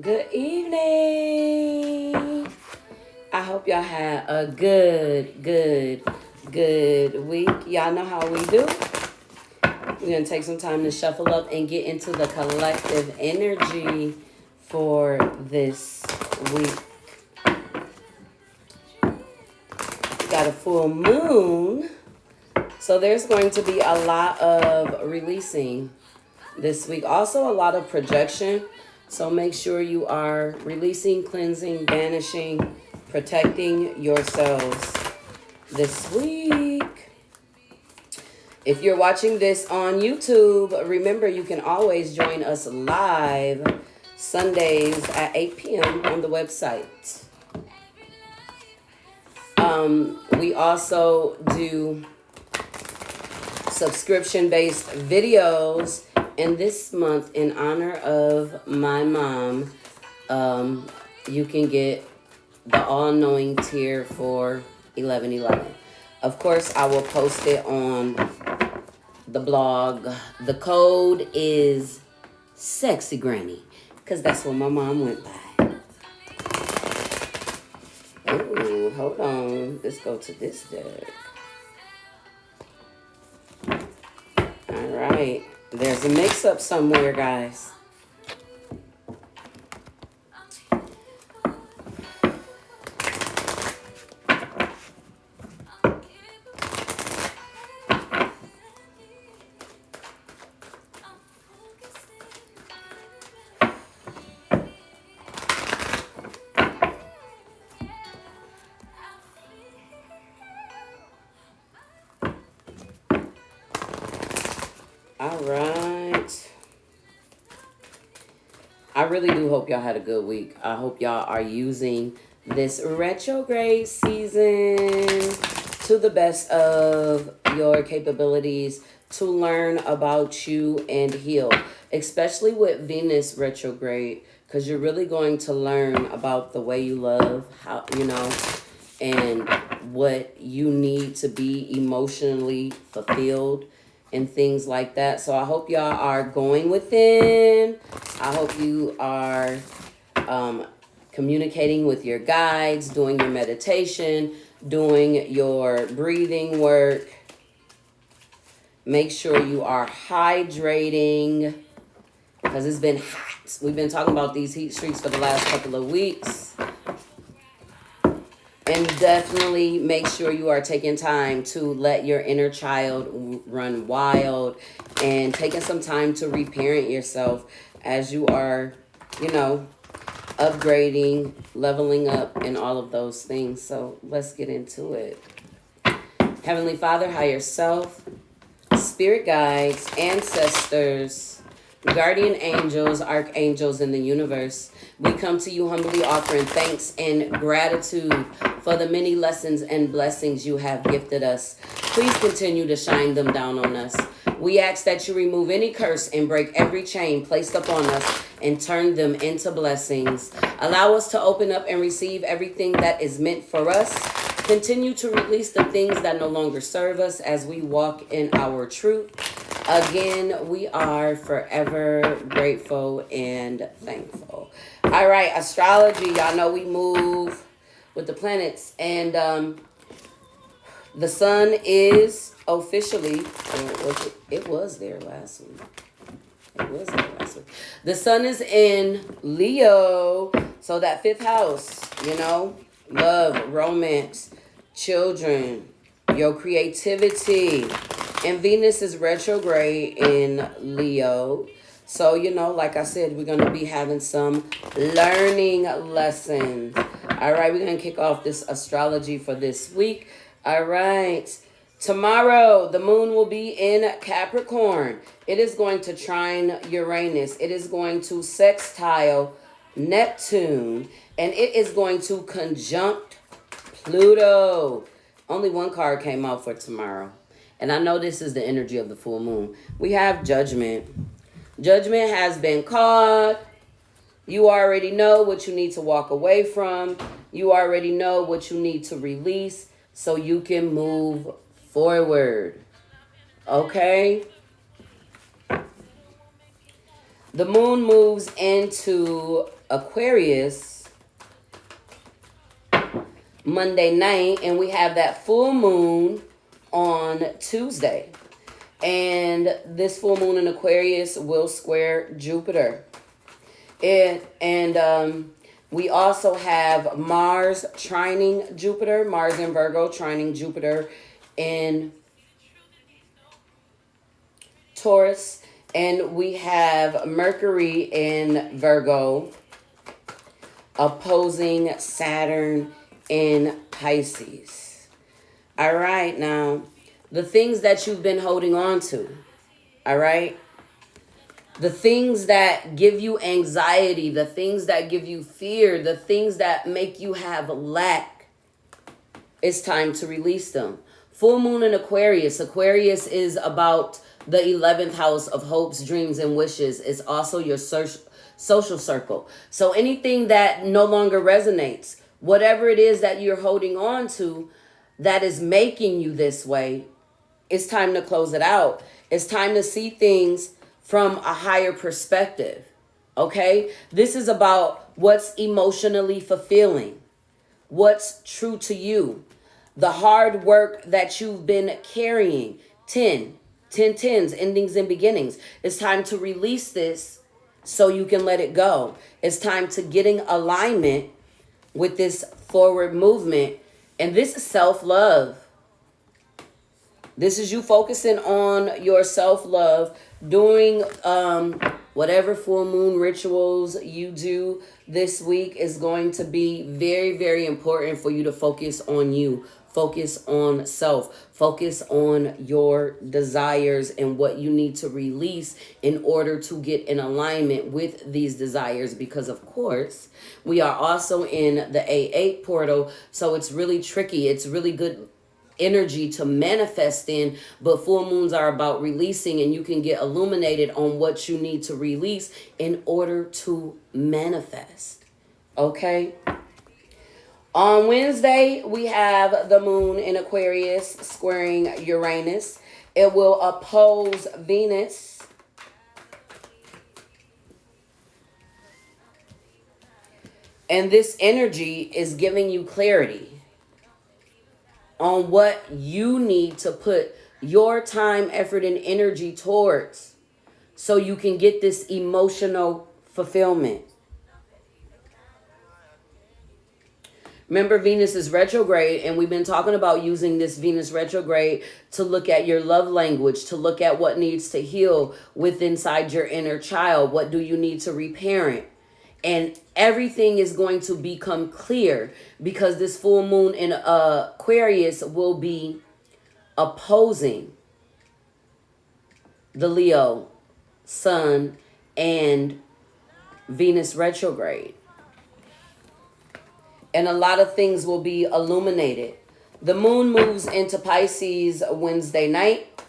Good evening. I hope y'all had a good week. Y'all know how we do. We're going to take some time to shuffle up and get into the collective energy for this week. We got a full moon. So there's going to be a lot of releasing this week. Also a lot of projection. So make sure you are releasing, cleansing, banishing, protecting yourselves this week. If you're watching this on YouTube, remember you can always join us live Sundays at 8 p.m. on the website. We also do subscription-based videos. And this month, in honor of my mom, you can get the all-knowing tier for 1111. Of course, I will post it on the blog. The code is Sexy Granny, because that's what my mom went by. Oh, hold on. Let's go to this deck. All right. There's a mix-up somewhere, guys. All right. I really do hope y'all had a good week. I hope y'all are using this retrograde season to the best of your capabilities to learn about you and heal, especially with Venus retrograde, because you're really going to learn about the way you love, how, and what you need to be emotionally fulfilled and things like that. So I hope y'all are going within. I hope you are communicating with your guides, doing your meditation, doing your breathing work. Make sure you are hydrating because it's been hot. We've been talking about these heat streaks for the last couple of weeks. And definitely make sure you are taking time to let your inner child run wild and taking some time to reparent yourself as you are, upgrading, leveling up, and all of those things. So let's get into it. Heavenly Father, higher self, spirit guides, ancestors, guardian angels, archangels in the universe, we come to you humbly offering thanks and gratitude for the many lessons and blessings you have gifted us. Please continue to shine them down on us. We ask that you remove any curse and break every chain placed upon us and turn them into blessings. Allow us to open up and receive everything that is meant for us. Continue to release the things that no longer serve us as we walk in our truth. Again, we are forever grateful and thankful. All right, astrology. Y'all know we move with the planets. And the sun is officially, it was there last week. It was there last week. The sun is in Leo. So that fifth house, love, romance, children, your creativity. And Venus is retrograde in Leo. So, like I said, we're going to be having some learning lessons. All right, we're going to kick off this astrology for this week. All right. Tomorrow, the moon will be in Capricorn. It is going to trine Uranus. It is going to sextile Neptune. And it is going to conjunct Pluto. Only one card came out for tomorrow. And I know this is the energy of the full moon. We have Judgment. Judgment has been called. You already know what you need to walk away from. You already know what you need to release so you can move forward. Okay? The moon moves into Aquarius Monday night, and we have that full moon on Tuesday. And this full moon in Aquarius will square Jupiter. And we also have Mars trining Jupiter, Mars in Virgo trining Jupiter in Taurus. And we have Mercury in Virgo opposing Saturn in Pisces. All right, now, the things that you've been holding on to, all right? The things that give you anxiety, the things that give you fear, the things that make you have lack, it's time to release them. Full moon in Aquarius. Aquarius is about the 11th house of hopes, dreams, and wishes. It's also your social circle. So anything that no longer resonates, whatever it is that you're holding on to that is making you this way, it's time to close it out. It's time to see things from a higher perspective. Okay? This is about what's emotionally fulfilling, what's true to you, the hard work that you've been carrying. 10 tens, endings and beginnings. It's time to release this so you can let it go. It's time to get in alignment with this forward movement. And this is self-love. This is you focusing on your self-love, doing whatever full moon rituals you do this week is going to be very, very important for you to focus on you. Focus on self. Focus on your desires and what you need to release in order to get in alignment with these desires. Because, of course, we are also in the A8 portal. So it's really tricky. It's really good energy to manifest in, but full moons are about releasing, and you can get illuminated on what you need to release in order to manifest. Okay? On Wednesday, we have the moon in Aquarius squaring Uranus. It will oppose Venus. And this energy is giving you clarity on what you need to put your time, effort, and energy towards so you can get this emotional fulfillment. Remember, Venus is retrograde, and we've been talking about using this Venus retrograde to look at your love language, to look at what needs to heal within inside your inner child. What do you need to reparent? And everything is going to become clear because this full moon in Aquarius will be opposing the Leo Sun and Venus retrograde. And a lot of things will be illuminated. The moon moves into Pisces Wednesday night.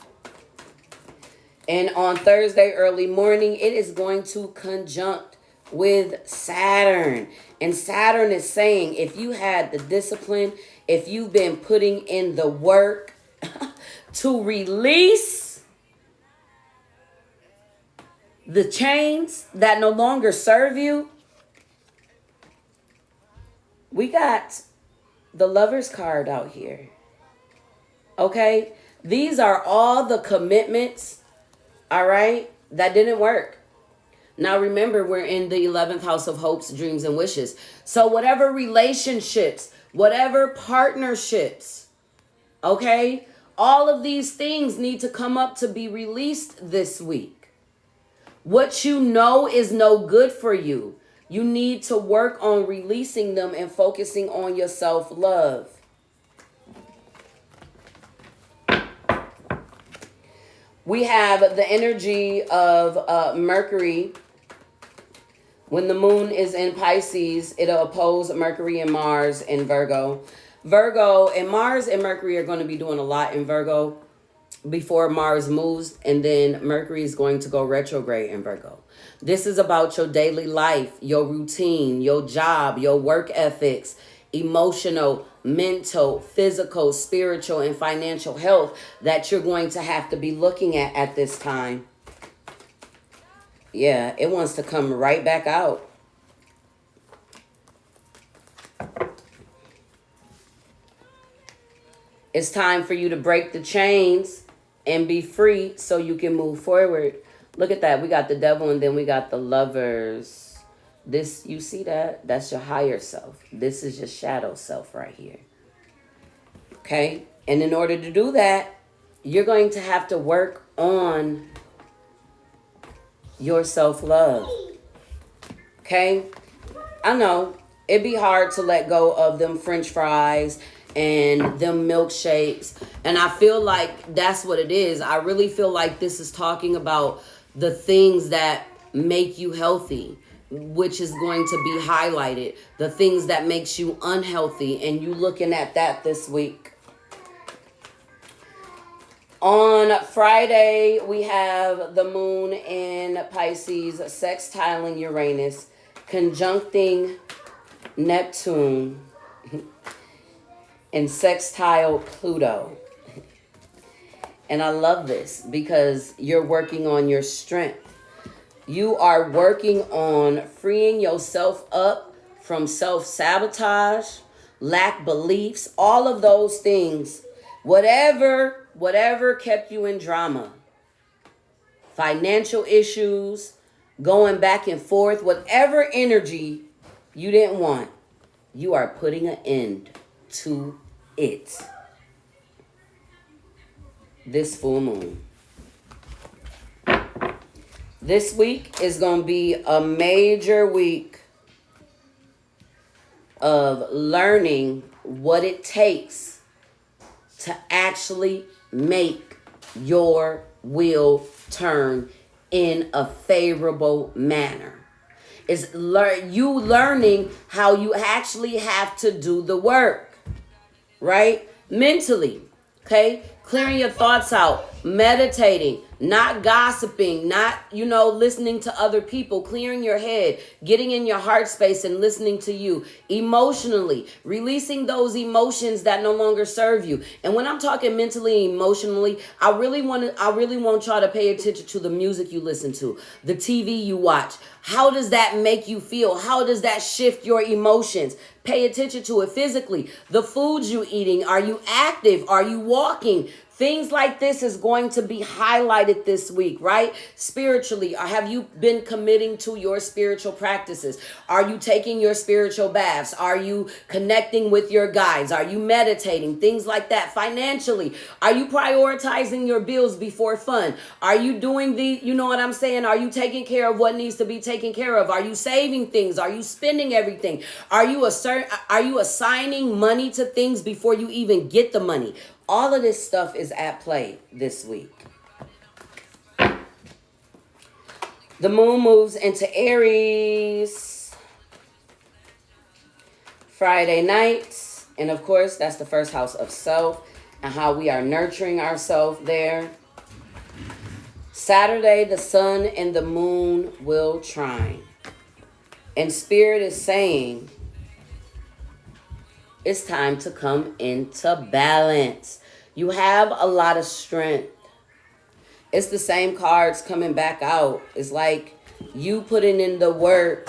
And on Thursday early morning, it is going to conjunct with Saturn. And Saturn is saying, if you had the discipline, if you've been putting in the work to release the chains that no longer serve you, we got the Lover's card out here. Okay? These are all the commitments, all right, that didn't work. Now remember, we're in the 11th house of hopes, dreams, and wishes. So whatever relationships, whatever partnerships, okay, all of these things need to come up to be released this week. What you know is no good for you. You need to work on releasing them and focusing on your self-love. We have the energy of Mercury. When the moon is in Pisces, it'll oppose Mercury and Mars in Virgo. Virgo and Mars and Mercury are going to be doing a lot in Virgo before Mars moves, and then Mercury is going to go retrograde in Virgo. This is about your daily life, your routine, your job, your work ethics, emotional, mental, physical, spiritual, and financial health that you're going to have to be looking at this time. Yeah, it wants to come right back out. It's time for you to break the chains and be free so you can move forward. Look at that. We got the devil and then we got the lovers. This, you see that? That's your higher self. This is your shadow self right here. Okay? And in order to do that, you're going to have to work on your self-love. Okay? I know it'd be hard to let go of them French fries and them milkshakes. And I feel like that's what it is. I really feel like this is talking about the things that make you healthy, which is going to be highlighted. The things that makes you unhealthy, and you looking at that this week. On Friday, we have the moon in Pisces, sextiling Uranus, conjuncting Neptune, and sextile Pluto. And I love this because you're working on your strength. You are working on freeing yourself up from self-sabotage, lack beliefs, all of those things. Whatever kept you in drama, financial issues, going back and forth, whatever energy you didn't want, you are putting an end to it. This full moon. This week is going to be a major week of learning what it takes to actually make your wheel turn in a favorable manner. It's you learning how you actually have to do the work, right? Mentally, okay? Clearing your thoughts out, meditating, not gossiping, not, listening to other people, clearing your head, getting in your heart space and listening to you. Emotionally, releasing those emotions that no longer serve you. And when I'm talking mentally and emotionally, I really want y'all to pay attention to the music you listen to, the TV you watch. How does that make you feel? How does that shift your emotions? Pay attention to it physically. The foods you eating. Are you active? Are you walking? Things like this is going to be highlighted this week, right? Spiritually, have you been committing to your spiritual practices? Are you taking your spiritual baths? Are you connecting with your guides? Are you meditating? Things like that. Financially, are you prioritizing your bills before fun? Are you doing you know what I'm saying? Are you taking care of what needs to be taken care of? Are you saving things? Are you spending everything? Are you assigning money to things before you even get the money? All of this stuff is at play this week. The moon moves into Aries Friday night. And of course, that's the first house of self and how we are nurturing ourselves there. Saturday, the sun and the moon will trine. And Spirit is saying, it's time to come into balance. You have a lot of strength. It's the same cards coming back out. It's like you putting in the work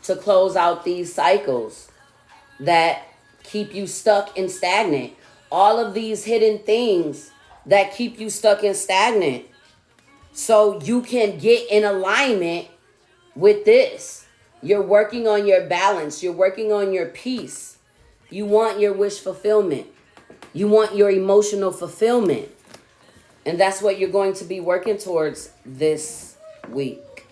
to close out these cycles that keep you stuck and stagnant. All of these hidden things that keep you stuck and stagnant. So you can get in alignment with this. You're working on your balance. You're working on your peace. You want your wish fulfillment. You want your emotional fulfillment. And that's what you're going to be working towards this week.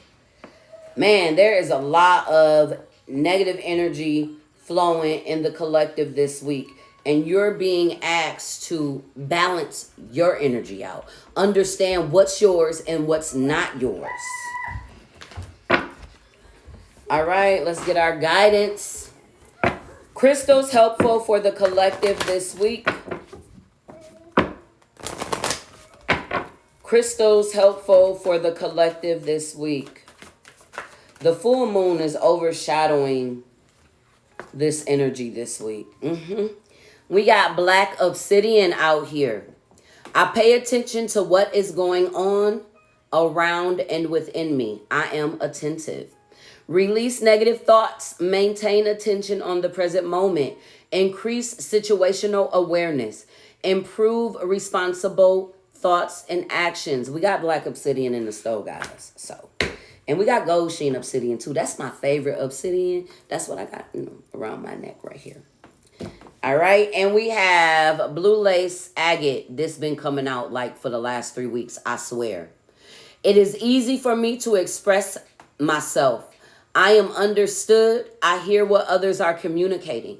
Man, there is a lot of negative energy flowing in the collective this week. And you're being asked to balance your energy out. Understand what's yours and what's not yours. All right, let's get our guidance. Crystals helpful for the collective this week. Crystals helpful for the collective this week. The full moon is overshadowing this energy this week. We got black obsidian out here. I pay attention to what is going on around and within me. I am attentive. Release negative thoughts. Maintain attention on the present moment. Increase situational awareness. improve responsible thoughts and actions. We got black obsidian in the stove, guys. So, and we got gold sheen obsidian too. That's my favorite obsidian. That's what I got, around my neck right here. All right, and we have blue lace agate. This been coming out like for the last 3 weeks, I swear. It is easy for me to express myself. I am understood. I hear what others are communicating.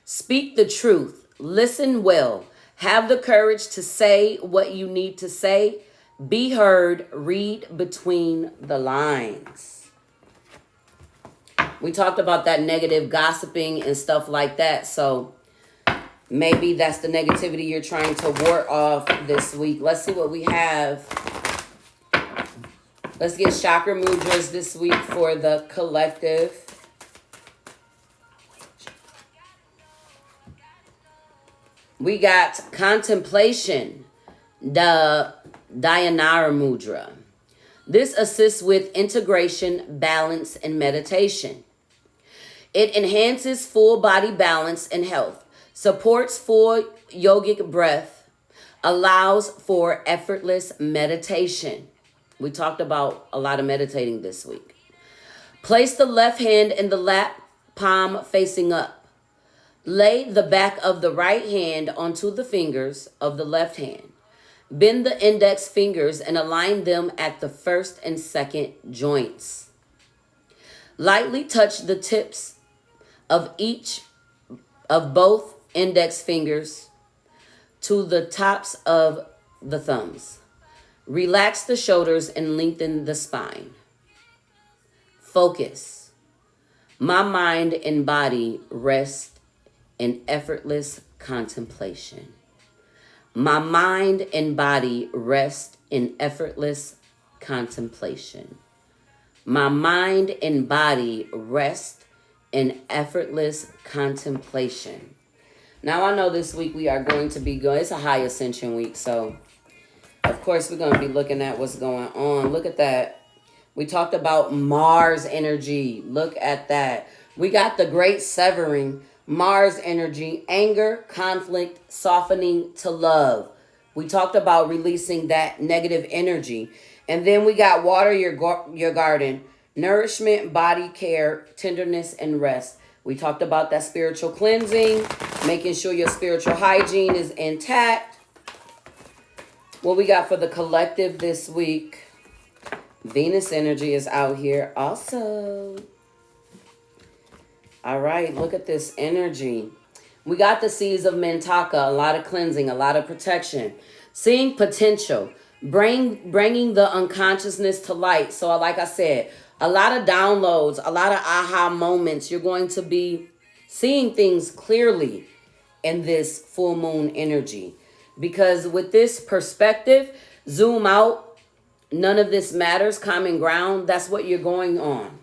Speak the truth. Listen well. Have the courage to say what you need to say. Be heard. Read between the lines. We talked about that negative gossiping and stuff like that. So maybe that's the negativity you're trying to ward off this week. Let's see what we have. Let's get chakra mudras this week for the collective. We got contemplation, the Dhyana mudra. This assists with integration, balance, and meditation. It enhances full body balance and health, supports full yogic breath, allows for effortless meditation. We talked about a lot of meditating this week. Place the left hand in the lap, palm facing up. Lay the back of the right hand onto the fingers of the left hand. Bend the index fingers and align them at the first and second joints. Lightly touch the tips of both index fingers to the tops of the thumbs. Relax the shoulders and lengthen the spine. Focus. My mind and body rest in effortless contemplation. My mind and body rest in effortless contemplation. My mind and body rest in effortless contemplation. Now I know this week we are going to be going, it's a high ascension week, so of course we're going to be looking at what's going on. Look at that. We talked about Mars energy. Look at that. We got the great severing. Mars energy, anger, conflict, softening to love. We talked about releasing that negative energy. And then we got water your garden, nourishment, body care, tenderness, and rest. We talked about that spiritual cleansing, making sure your spiritual hygiene is intact. What we got for the collective this week? Venus energy is out here also. All right, look at this energy. We got the seeds of Mintaka, a lot of cleansing, a lot of protection. Seeing potential, bringing the unconsciousness to light. So like I said, a lot of downloads, a lot of aha moments. You're going to be seeing things clearly in this full moon energy. Because with this perspective, zoom out, none of this matters, common ground, that's what you're going on.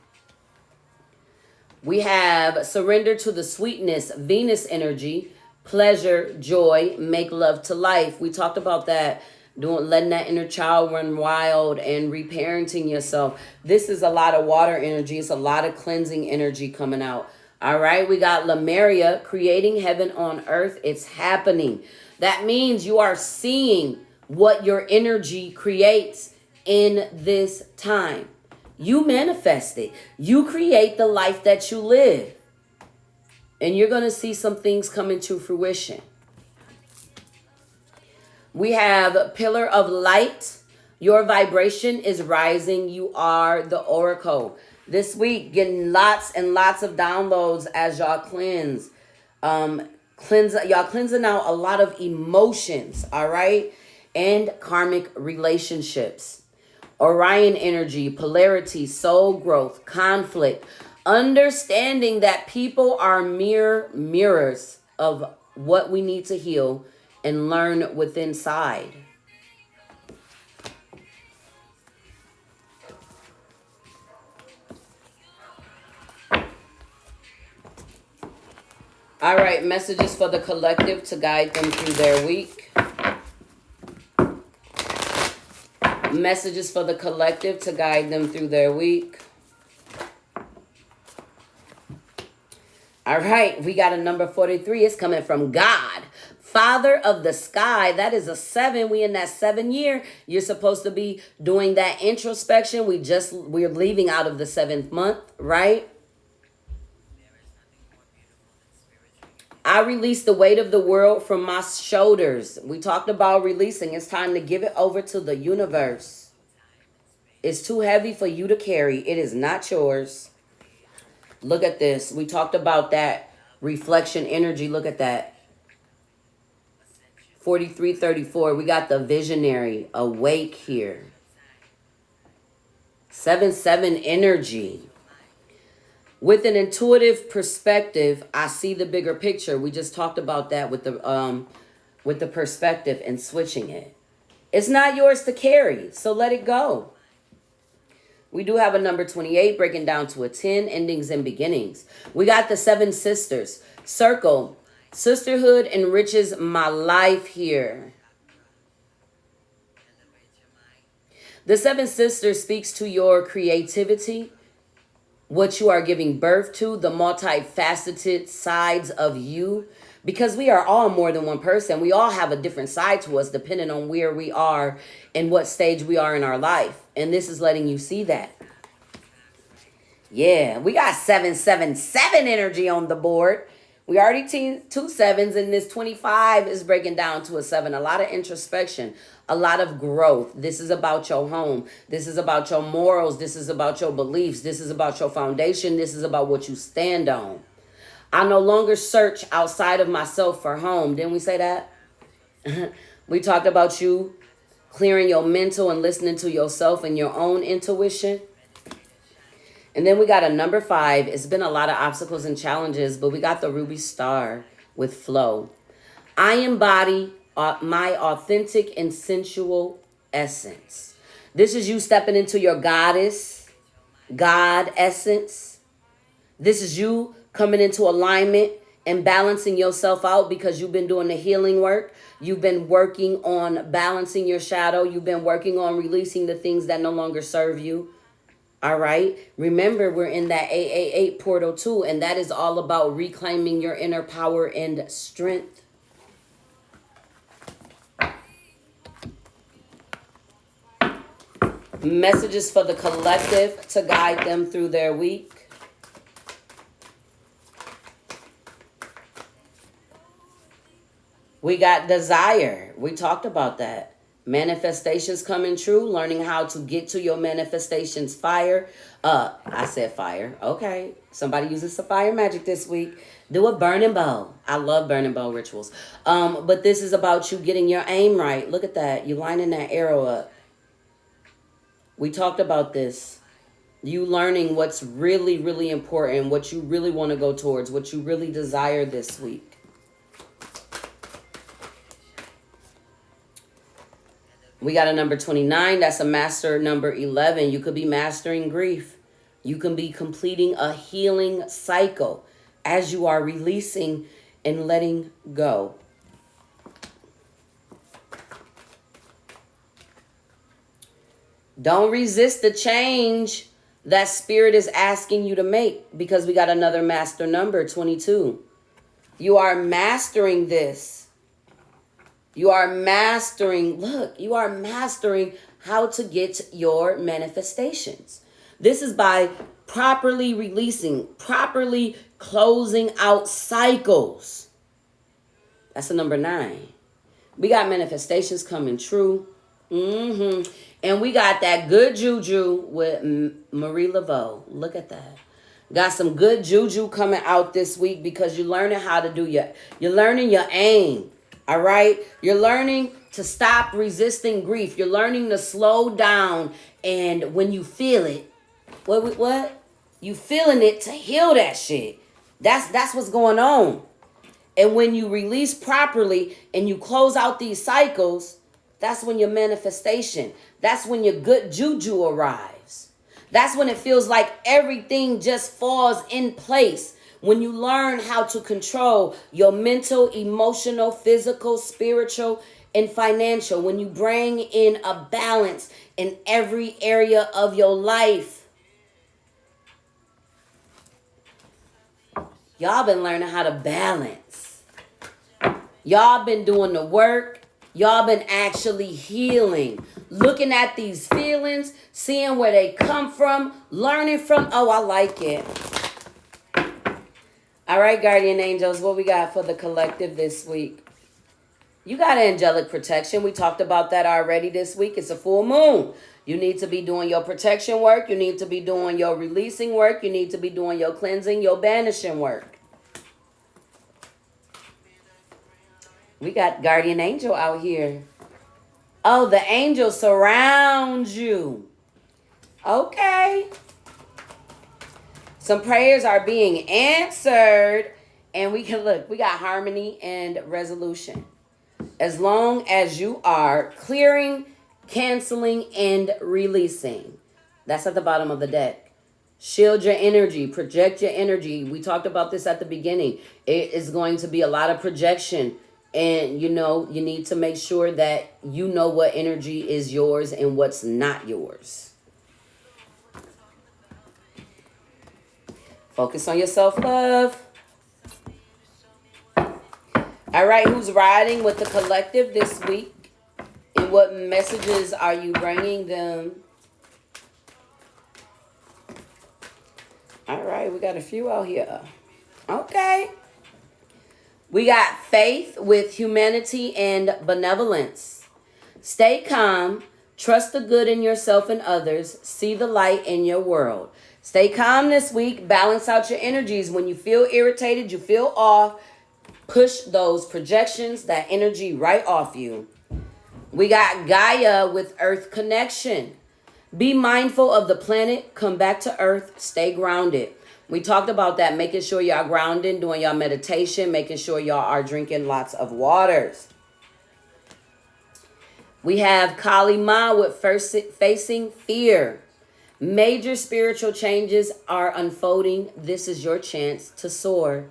We have surrender to the sweetness, Venus energy, pleasure, joy, make love to life. We talked about that, letting that inner child run wild and reparenting yourself. This is a lot of water energy. It's a lot of cleansing energy coming out. All right, we got Lemuria, creating heaven on earth. It's happening. That means you are seeing what your energy creates in this time. You manifest it. You create the life that you live. And you're going to see some things come into fruition. We have pillar of light. Your vibration is rising. You are the oracle. This week, getting lots and lots of downloads as y'all cleanse. Y'all cleansing out a lot of emotions, all right? And karmic relationships. Orion energy, polarity, soul growth, conflict. Understanding that people are mere mirrors of what we need to heal and learn within inside. All right, messages for the collective to guide them through their week. Messages for the collective to guide them through their week. All right, we got a number 43. It's coming from God. Father of the sky, that is a 7. We in that 7 year. You're supposed to be doing that introspection. We're leaving out of the 7th month, right? I release the weight of the world from my shoulders. We talked about releasing. It's time to give it over to the universe. It's too heavy for you to carry. It is not yours. Look at this. We talked about that reflection energy. Look at that. 4334. We got the visionary awake here. 7-7 energy. With an intuitive perspective, I see the bigger picture. We just talked about that with the perspective and switching it. It's not yours to carry, so let it go. We do have a number 28 breaking down to a 10, endings and beginnings. We got the 7 sisters. Circle. Sisterhood enriches my life here. The 7 sisters speaks to your creativity, what you are giving birth to, the multifaceted sides of you, because we are all more than one person. We all have a different side to us depending on where we are and what stage we are in our life. And this is letting you see that. Yeah, we got 777 energy on the board. We already 2 7s, and this 25 is breaking down to a 7. A lot of introspection, a lot of growth. This is about your home. This is about your morals. This is about your beliefs. This is about your foundation. This is about what you stand on. I no longer search outside of myself for home. Didn't we say that? We talked about you clearing your mental and listening to yourself and your own intuition. And then we got a number 5. It's been a lot of obstacles and challenges, but we got the ruby star with flow. I embody my authentic and sensual essence. This is you stepping into your goddess, God essence. This is you coming into alignment and balancing yourself out because you've been doing the healing work. You've been working on balancing your shadow. You've been working on releasing the things that no longer serve you. All right. Remember, we're in that 888 portal too, and that is all about reclaiming your inner power and strength. Messages for the collective to guide them through their week. We got desire. We talked about that. Manifestations coming true, learning how to get to your manifestations. Fire. I said fire. Okay. Somebody using some fire magic this week. Do a burning bow. I love burning bow rituals. But this is about you getting your aim right. Look at that. You lining that arrow up. We talked about this. You learning what's really, really important, what you really want to go towards, what you really desire this week. We got a number 29. That's a master number 11. You could be mastering grief. You can be completing a healing cycle as you are releasing and letting go. Don't resist the change that spirit is asking you to make, because we got another master number 22. You are mastering this. You are mastering, look, you are mastering how to get your manifestations. This is by properly releasing, properly closing out cycles. That's a number 9. We got manifestations coming true. And we got that good juju with Marie Laveau. Look at that. Got some good juju coming out this week because you're learning how to do you're learning your aim. All right. You're learning to stop resisting grief. You're learning to slow down. And when you feel it, what? You feeling it to heal that shit. That's what's going on. And when you release properly and you close out these cycles, that's when your manifestation, that's when your good juju arrives. That's when it feels like everything just falls in place. When you learn how to control your mental, emotional, physical, spiritual, and financial. When you bring in a balance in every area of your life. Y'all been learning how to balance. Y'all been doing the work. Y'all been actually healing. Looking at these feelings, seeing where they come from, learning from. Oh, I like it. All right, guardian angels, what we got for the collective this week? You got angelic protection. We talked about that already this week. It's a full moon. You need to be doing your protection work. You need to be doing your releasing work. You need to be doing your cleansing, your banishing work. We got guardian angel out here. Oh, the angels surround you. Okay. Some prayers are being answered. And we can look. We got harmony and resolution. As long as you are clearing, canceling, and releasing. That's at the bottom of the deck. Shield your energy. Project your energy. We talked about this at the beginning. It is going to be a lot of projection. And, you know, you need to make sure that you know what energy is yours and what's not yours. Focus on your self-love. All right, who's riding with the collective this week? And what messages are you bringing them? All right, we got a few out here. Okay. We got faith with humanity and benevolence. Stay calm. Trust the good in yourself and others. See the light in your world. Stay calm this week. Balance out your energies. When you feel irritated, you feel off, push those projections, that energy right off you. We got Gaia with Earth connection. Be mindful of the planet. Come back to Earth. Stay grounded. We talked about that, making sure y'all grounding, doing y'all meditation, making sure y'all are drinking lots of waters. We have Kali Ma with facing fear. Major spiritual changes are unfolding. This is your chance to soar.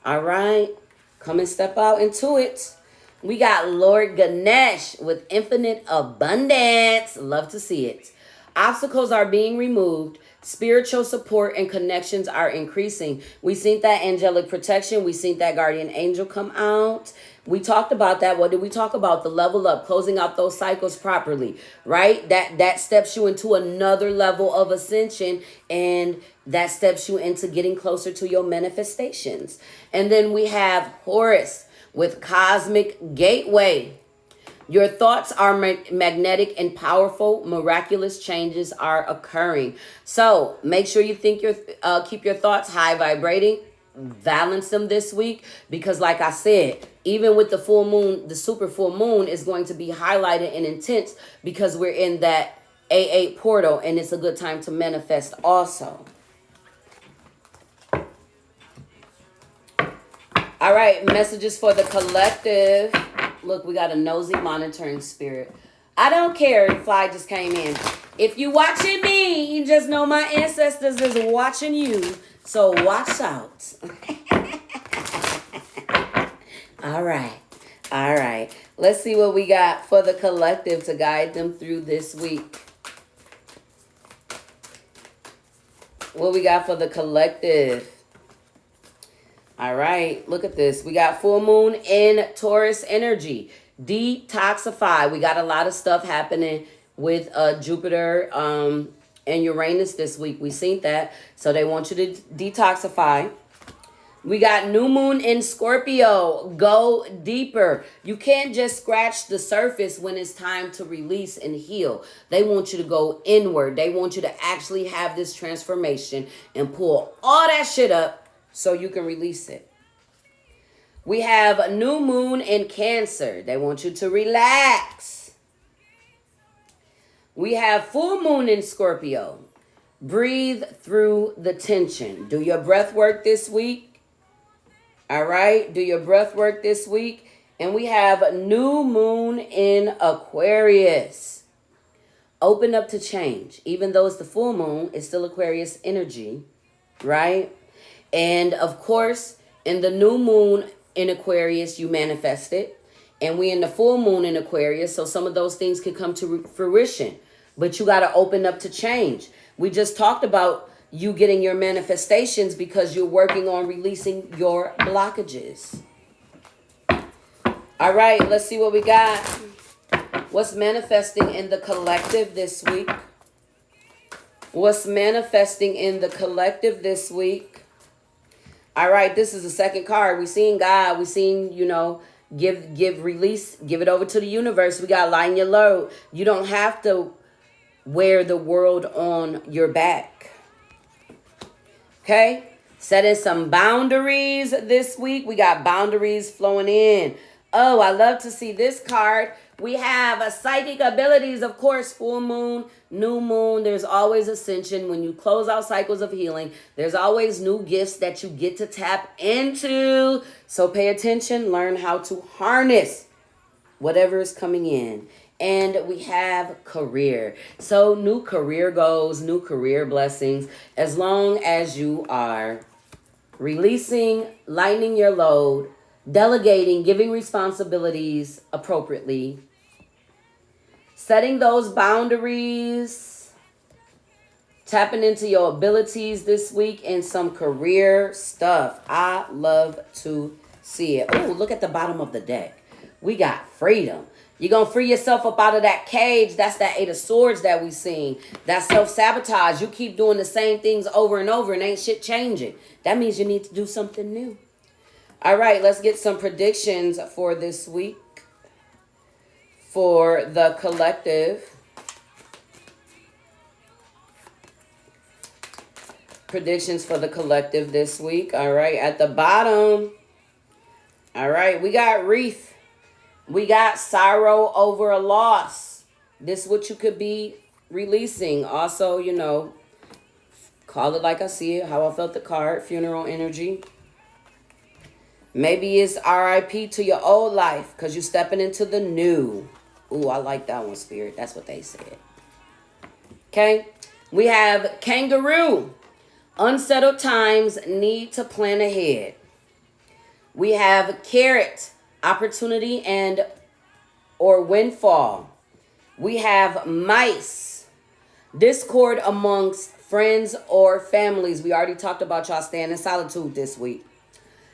All right. Come and step out into it. We got Lord Ganesh with infinite abundance. Love to see it. Obstacles are being removed. Spiritual support and connections are increasing. We seen that angelic protection. We seen that guardian angel come out. We talked about that. What did we talk about? The level up, closing out those cycles properly, right? That steps you into another level of ascension, and that steps you into getting closer to your manifestations. And then we have Horus with cosmic gateway. Your thoughts are magnetic and powerful. Miraculous changes are occurring. So make sure you keep your thoughts high vibrating. Balance them this week, because like I said, even with the full moon, the super full moon is going to be highlighted and intense because we're in that A8 portal, and it's a good time to manifest also. All right, messages for the collective. Look, we got a nosy monitoring spirit. I don't care if Fly just came in. If you watching me, you just know my ancestors is watching you. So watch out. All right. All right. Let's see what we got for the collective to guide them through this week. What we got for the collective. All right, look at this. We got full moon in Taurus energy. Detoxify. We got a lot of stuff happening with Jupiter and Uranus this week. We seen that. So they want you to detoxify. We got new moon in Scorpio. Go deeper. You can't just scratch the surface when it's time to release and heal. They want you to go inward. They want you to actually have this transformation and pull all that shit up so you can release it. We have a new moon in Cancer. They want you to relax. We have full moon in Scorpio. Breathe through the tension. Do your breath work this week. All right. Do your breath work this week. And we have a new moon in Aquarius. Open up to change. Even though it's the full moon, it's still Aquarius energy, right? And of course, in the new moon in Aquarius, you manifest it. And we in the full moon in Aquarius, so some of those things can come to fruition. But you got to open up to change. We just talked about you getting your manifestations because you're working on releasing your blockages. All right, let's see what we got. What's manifesting in the collective this week? What's manifesting in the collective this week? All right, this is the second card. We seen God. We seen, give release, give it over to the universe. We got lighten your load. You don't have to wear the world on your back. Okay? Setting some boundaries this week. We got boundaries flowing in. Oh, I love to see this card. We have a psychic abilities, of course, full moon, new moon. There's always ascension. When you close out cycles of healing, there's always new gifts that you get to tap into. So pay attention, learn how to harness whatever is coming in. And we have career. So new career goals, new career blessings, as long as you are releasing, lightening your load, delegating, giving responsibilities appropriately, setting those boundaries, tapping into your abilities this week in some career stuff. I love to see it. Oh, look at the bottom of the deck. We got freedom. You're going to free yourself up out of that cage. That's that Eight of Swords that we seen. That self-sabotage. You keep doing the same things over and over and ain't shit changing. That means you need to do something new. All right, let's get some predictions for this week for the collective. Predictions for the collective this week. All right, at the bottom. All right, we got wreath. We got sorrow over a loss. This is what you could be releasing. Also, call it like I see it, how I felt the card, funeral energy. Maybe it's RIP to your old life because you're stepping into the new. Ooh, I like that one, Spirit. That's what they said. Okay. We have kangaroo. Unsettled times, need to plan ahead. We have carrot. Opportunity and or windfall. We have mice. Discord amongst friends or families. We already talked about y'all staying in solitude this week.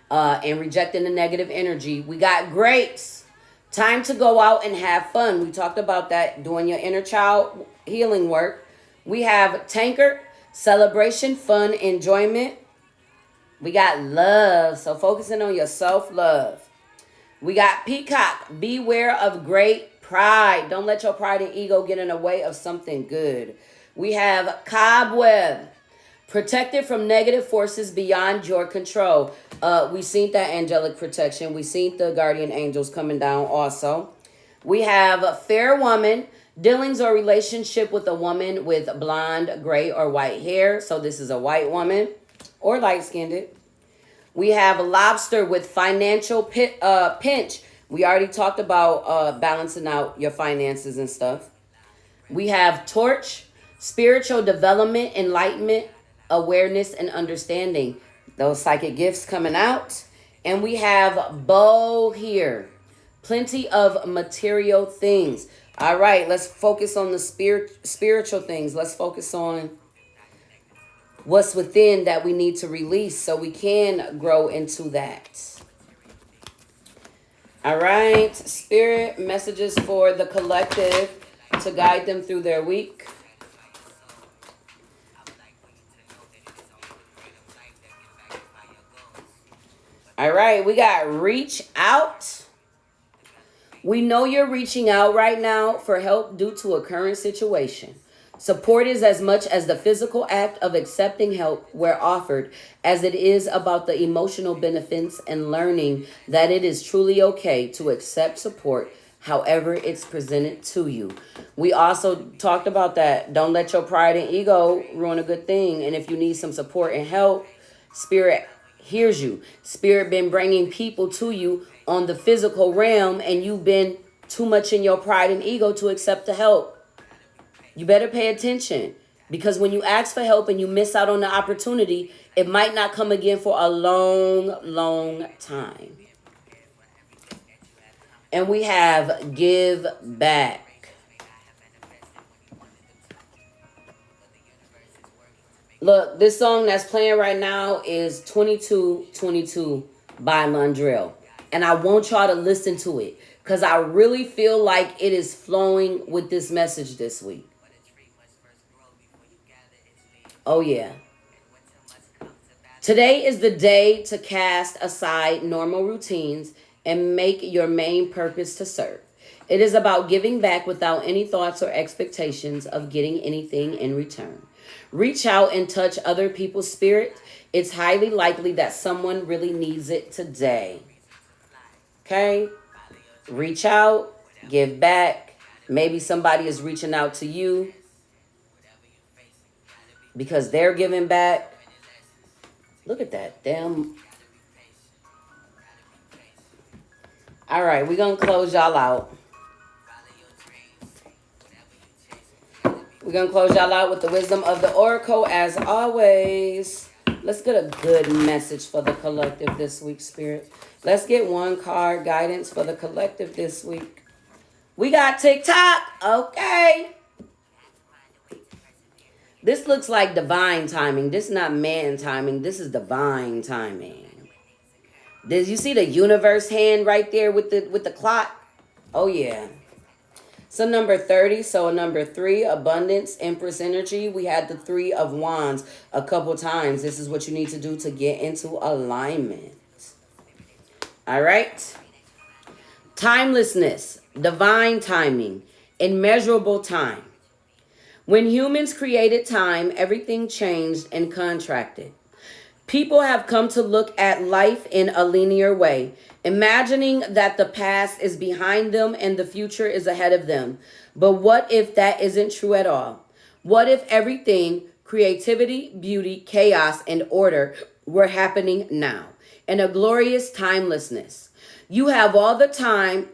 And rejecting the negative energy. We got grapes. Time to go out and have fun. We talked about that, doing your inner child healing work. We have tankard. Celebration, fun, enjoyment. We got love. So focusing on your self-love. We got peacock. Beware of great pride. Don't let your pride and ego get in the way of something good. We have cobweb. Protected from negative forces beyond your control. We seen that angelic protection. We seen the guardian angels coming down also. We have a fair woman. Dealings or relationship with a woman with blonde, gray, or white hair. So this is a white woman or light-skinned. We have a lobster with financial pinch. We already talked about balancing out your finances and stuff. We have torch, spiritual development, enlightenment, awareness, and understanding. Those psychic gifts coming out. And we have bow here. Plenty of material things. All right, let's focus on the spiritual things. Let's focus on what's within that we need to release so we can grow into that. All right, Spirit, messages for the collective to guide them through their week. All right, we got reach out. We know you're reaching out right now for help due to a current situation. Support is as much as the physical act of accepting help where offered as it is about the emotional benefits and learning that it is truly okay to accept support however it's presented to you. We also talked about that. Don't let your pride and ego ruin a good thing. And if you need some support and help, Spirit hears you. Spirit been bringing people to you on the physical realm and you've been too much in your pride and ego to accept the help. You better pay attention because when you ask for help and you miss out on the opportunity, it might not come again for a long, long time. And we have give back. Look, this song that's playing right now is 2222 by Mondrell. And I want y'all to listen to it because I really feel like it is flowing with this message this week. Oh, yeah. Today is the day to cast aside normal routines and make your main purpose to serve. It is about giving back without any thoughts or expectations of getting anything in return. Reach out and touch other people's spirit. It's highly likely that someone really needs it today. Okay? Reach out, give back. Maybe somebody is reaching out to you because they're giving back. Look at that. Damn. All right, we're going to close y'all out. We're going to close y'all out with the wisdom of the oracle as always. Let's get a good message for the collective this week, Spirit. Let's get one card guidance for the collective this week. We got TikTok. Okay. This looks like divine timing. This is not man timing. This is divine timing. Did you see the universe hand right there with the clock? Oh, yeah. So number 30, so number 3, abundance, empress energy. We had the 3 of wands a couple times. This is what you need to do to get into alignment. All right. Timelessness, divine timing, immeasurable time. When humans created time, everything changed and contracted. People have come to look at life in a linear way, imagining that the past is behind them and the future is ahead of them. But what if that isn't true at all? What if everything, creativity, beauty, chaos, and order were happening now in a glorious timelessness? You have all the time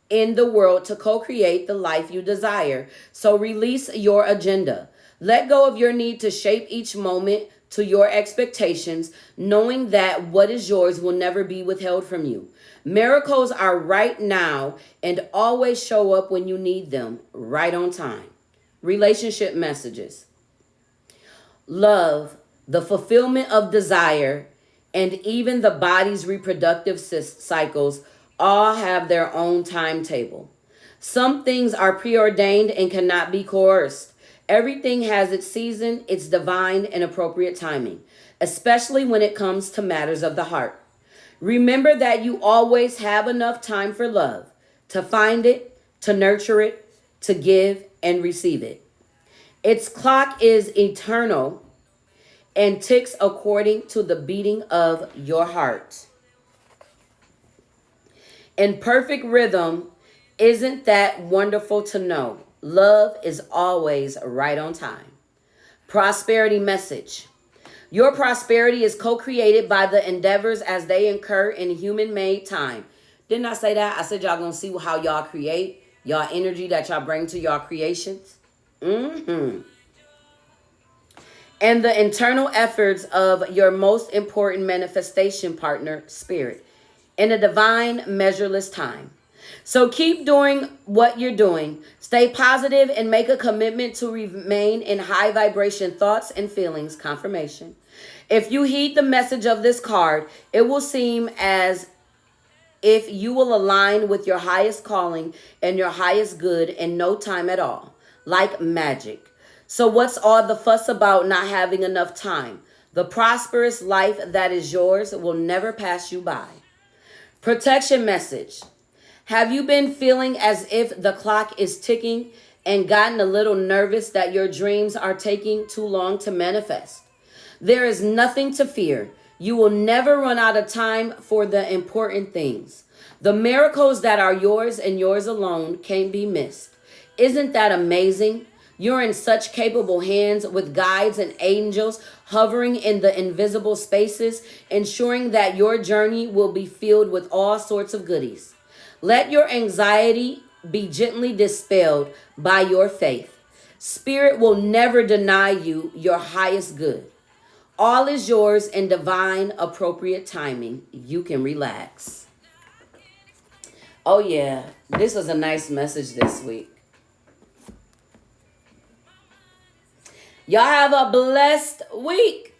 in the world to co-create the life you desire. So release your agenda. Let go of your need to shape each moment to your expectations, knowing that what is yours will never be withheld from you. Miracles are right now and always show up when you need them, right on time. Relationship messages. Love, the fulfillment of desire, and even the body's reproductive cycles all have their own timetable. Some things are preordained and cannot be coerced. Everything has its season, its divine and appropriate timing, especially when it comes to matters of the heart. Remember that you always have enough time for love, to find it, to nurture it, to give and receive it. Its clock is eternal and ticks according to the beating of your heart. In perfect rhythm, isn't that wonderful to know? Love is always right on time. Prosperity message. Your prosperity is co-created by the endeavors as they incur in human-made time. Didn't I say that? I said y'all gonna see how y'all create, y'all energy that y'all bring to y'all creations. And the internal efforts of your most important manifestation partner, spirit, in a divine, measureless time. So keep doing what you're doing. Stay positive and make a commitment to remain in high vibration thoughts and feelings. Confirmation. If you heed the message of this card, it will seem as if you will align with your highest calling and your highest good in no time at all, like magic. So what's all the fuss about not having enough time? The prosperous life that is yours will never pass you by. Protection message. Have you been feeling as if the clock is ticking and gotten a little nervous that your dreams are taking too long to manifest? There is nothing to fear. You will never run out of time for the important things. The miracles that are yours and yours alone can't be missed. Isn't that amazing? You're in such capable hands with guides and angels hovering in the invisible spaces, ensuring that your journey will be filled with all sorts of goodies. Let your anxiety be gently dispelled by your faith. Spirit will never deny you your highest good. All is yours in divine, appropriate timing. You can relax. Oh, yeah. This was a nice message this week. Y'all have a blessed week.